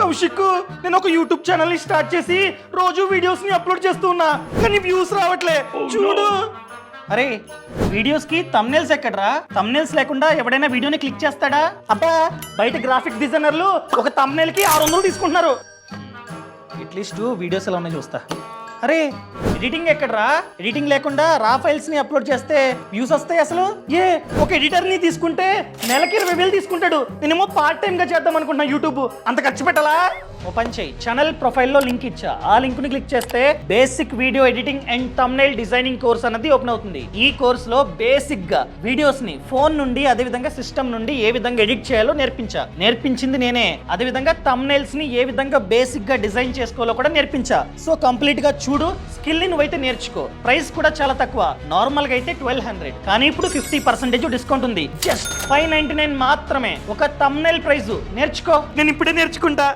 కౌశిక్, నేను ఒక YouTube channel ని స్టార్ట్ చేసి రోజు వీడియోస్ ని అప్లోడ్ చేస్తూ ఉన్నా, కానీ వ్యూస్ రావట్లే. చూడు. అరే వీడియోస్ కి తమ్నెల్స్ ఎక్కడరా? తమ్నెల్స్ లేకుండా ఎవడైనా వీడియోని క్లిక్ చేస్తాడా? అబ్బా, బయట గ్రాఫిక్ డిజైనర్లు ఒక thumbnail కి 600 తీసుకుంటున్నారు. అట్లీస్ట్ వీడియోస్ ఎలా ఉన్నాయి చూస్తా. అరే ఎడిటింగ్ ఎక్కడరా? ఎడిటింగ్ లేకుండా రా ఫైల్స్ ని అప్లోడ్ చేస్తే వ్యూస్ వస్తాయి అసలు? ఒక ఎడిటర్ ని తీసుకుంటే నెలకి 20,000 తీసుకుంటాడు. నేనేమో పార్ట్ టైం గా చేద్దాం అనుకుంటున్నా యూట్యూబ్. అంత ఖర్చు పెట్టాలా? ఓపెన్ చేయి. ఛానల్ ప్రొఫైల్లో లింక్ ఇచ్చా. ఆ లింక్ ని క్లిక్ చేస్తే basic video editing and thumbnail designing course అన్నది ఓపెన్ అవుతుంది. ఈ కోర్స్ లో బేసిక్ గా వీడియోస్ ని ఫోన్ నుండి, అదే విధంగా సిస్టమ్ నుండి ఏ విధంగా ఎడిట్ చేయాలో నేర్పించింది నేనే. అదే విధంగా థంబ్నెయిల్స్ ని ఏ విధంగా బేసిక్ గా డిజైన్ చేసుకోవాలో కూడా నేర్పించా. సో కంప్లీట్ గా చూడు, స్కిల్ ని నువ్వైతే నేర్చుకో. ప్రైస్ కూడా చాలా తక్కువ. నార్మల్ గా అయితే 1200, కానీ ఇప్పుడు 50% డిస్కౌంట్ ఉంది. జస్ట్ 599 మాత్రమే. ఒక థంబ్నెయిల్ ప్రైస్. నేర్చుకో. నేను ఇప్పుడే నేర్చుకుంటా.